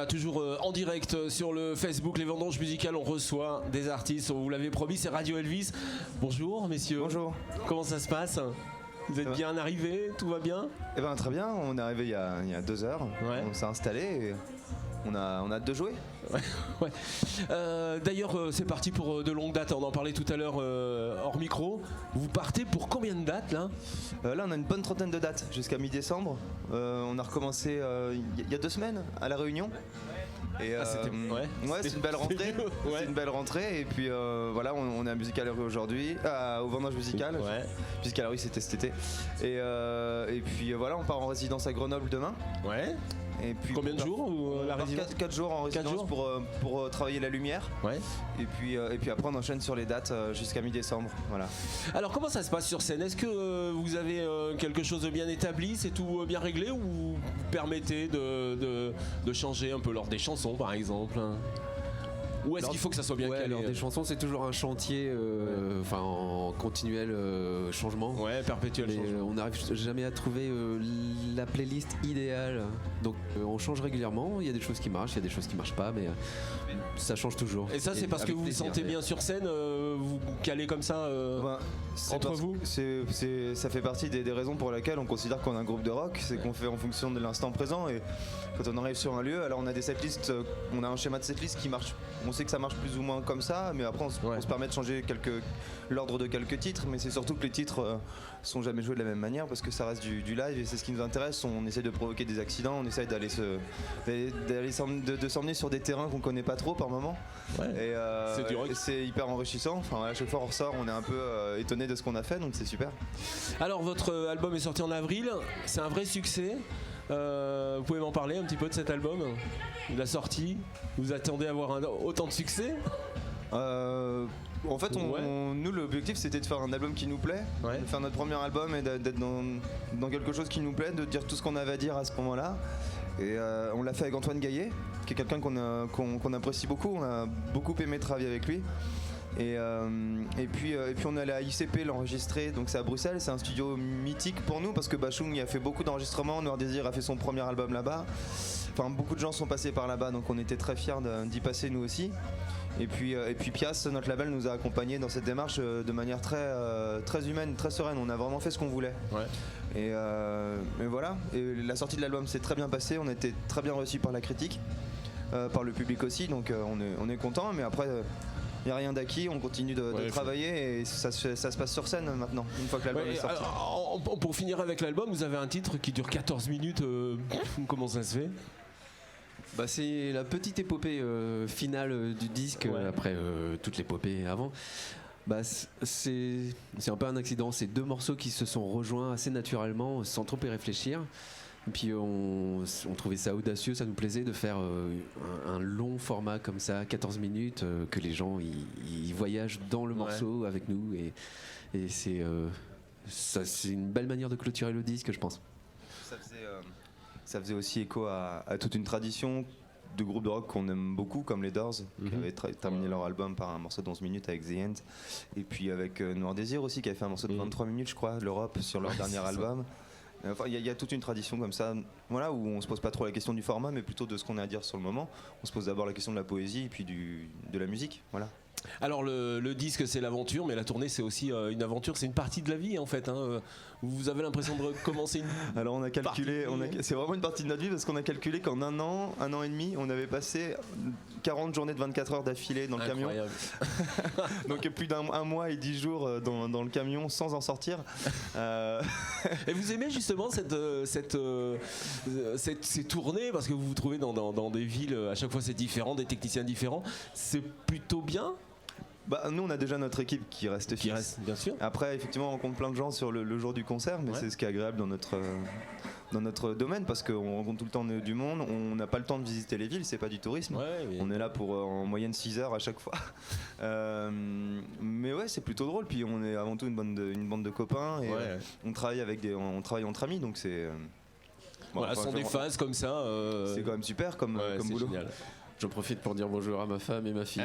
Voilà, toujours en direct sur le Facebook Les Vendanges Musicales, on reçoit des artistes, on vous l'avait promis, c'est Radio Elvis. Bonjour messieurs. Bonjour. Comment ça se passe ? Vous êtes bien arrivés ? Tout va bien ? Eh ben très bien, on est arrivé il y a 2 heures, Ouais. On s'est installé et on a hâte de jouer. Ouais. D'ailleurs, c'est parti pour de longues dates, on en parlait tout à l'heure hors micro. Vous partez pour combien de dates là ? Là on a une bonne trentaine de dates jusqu'à mi-décembre. On a recommencé il y a 2 semaines à La Réunion. Et c'est une belle rentrée. Ouais. C'est une belle rentrée et puis voilà, on est à Musicalerie aujourd'hui, au Vendange Musicale. Ouais. Musicalerie c'était cet été. Et puis voilà, on part en résidence à Grenoble demain. Ouais. Et puis Combien de jours la résidence ? 4 jours en résidence pour travailler la lumière. Ouais. Et puis après on enchaîne sur les dates jusqu'à mi-décembre. Voilà. Alors comment ça se passe sur scène ? Est-ce que vous avez quelque chose de bien établi ? C'est tout bien réglé ou vous permettez de changer un peu lors des chansons par exemple ? Ou est-ce qu'il faut que ça soit bien calé ? Alors des chansons c'est toujours un chantier en continuel changement. Ouais, perpétuel mais changement. on n'arrive jamais à trouver la playlist idéale. Donc on change régulièrement, il y a des choses qui marchent, il y a des choses qui marchent pas, mais ça change toujours. Et ça c'est parce que vous vous sentez bien sur scène, vous calez comme ça entre vous ? Ça fait partie des raisons pour lesquelles on considère qu'on a un groupe de rock, c'est qu'on fait en fonction de l'instant présent et quand on arrive sur un lieu, alors on a des setlists, on a un schéma de setlist qui marche, on sait que ça marche plus ou moins comme ça, mais après on se permet de changer l'ordre de quelques titres, mais c'est surtout que les titres sont jamais joués de la même manière parce que ça reste du live et c'est ce qui nous intéresse, on essaie de provoquer des accidents, on essaie de s'emmener sur des terrains qu'on connaît pas trop par moment. Ouais. Et c'est du rock. c'est hyper enrichissant, enfin, à chaque fois on ressort, on est un peu étonné de ce qu'on a fait, donc c'est super. Alors votre album est sorti en avril, c'est un vrai succès. Vous pouvez m'en parler un petit peu de cet album, de la sortie ? Vous attendez à avoir autant de succès ? En fait, nous, l'objectif c'était de faire un album qui nous plaît, de faire notre premier album et d'être dans quelque chose qui nous plaît, de dire tout ce qu'on avait à dire à ce moment-là. Et on l'a fait avec Antoine Gaillet, qui est quelqu'un qu'on apprécie beaucoup, on a beaucoup aimé travailler avec lui. Et puis on est allé à ICP l'enregistrer, donc c'est à Bruxelles, c'est un studio mythique pour nous parce que Bashung y a fait beaucoup d'enregistrements, Noir Désir a fait son premier album là-bas, enfin beaucoup de gens sont passés par là-bas donc on était très fiers d'y passer nous aussi. Et puis Pias, notre label, nous a accompagnés dans cette démarche de manière très humaine, très sereine, on a vraiment fait ce qu'on voulait. Ouais. Et voilà, et la sortie de l'album s'est très bien passée, on a été très bien reçus par la critique, par le public aussi, donc on est content, mais après il n'y a rien d'acquis, on continue de travailler et ça se passe sur scène maintenant, une fois que l'album est sorti. Alors, pour finir avec l'album, vous avez un titre qui dure 14 minutes, comment ça se fait ? C'est la petite épopée finale du disque, après toute l'épopée avant. C'est un peu un accident, c'est 2 morceaux qui se sont rejoints assez naturellement, sans trop y réfléchir. Et puis on trouvait ça audacieux, ça nous plaisait de faire un long format comme ça, 14 minutes, que les gens ils voyagent dans le morceau avec nous et c'est une belle manière de clôturer le disque, je pense. Ça faisait aussi écho à toute une tradition de groupes de rock qu'on aime beaucoup, comme les Doors, qui avaient terminé leur album par un morceau de 11 minutes avec The End, et puis avec Noir Désir aussi, qui avait fait un morceau de 23 minutes, je crois, l'Europe, sur leur dernier album. Enfin, il y a toute une tradition comme ça, voilà, où on se pose pas trop la question du format, mais plutôt de ce qu'on a à dire sur le moment. On se pose d'abord la question de la poésie et puis de la musique, voilà. Alors le disque c'est l'aventure, mais la tournée c'est aussi une aventure, c'est une partie de la vie en fait. Vous avez l'impression de recommencer une... Alors on a calculé, c'est vraiment une partie de notre vie parce qu'on a calculé qu'en un an et demi, on avait passé 40 journées de 24 heures d'affilée dans le camion. Donc plus d'un mois et 10 jours dans le camion sans en sortir. Et vous aimez justement ces tournées parce que vous vous trouvez dans des villes, à chaque fois c'est différent, des techniciens différents, c'est plutôt bien? Nous on a déjà notre équipe qui reste fixe. Qui reste, bien sûr. Après effectivement on rencontre plein de gens sur le jour du concert, mais c'est ce qui est agréable dans notre domaine parce qu'on rencontre tout le temps du monde, on n'a pas le temps de visiter les villes, c'est pas du tourisme. On est là pour en moyenne 6 heures à chaque fois. Mais c'est plutôt drôle, puis on est avant tout une bande de copains et on travaille entre amis, donc c'est... Sont des phases comme ça. C'est quand même super comme boulot. Génial. J'en profite pour dire bonjour à ma femme et ma fille.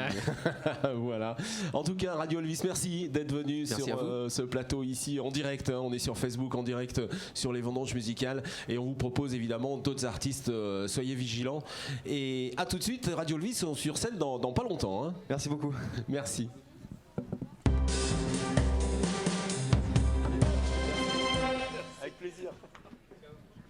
Voilà. En tout cas, Radio Elvis, merci d'être venu sur ce plateau ici en direct. On est sur Facebook en direct sur les vendanges musicales et on vous propose évidemment d'autres artistes. Soyez vigilants. Et à tout de suite, Radio Elvis sont sur scène dans pas longtemps. Merci beaucoup. Merci.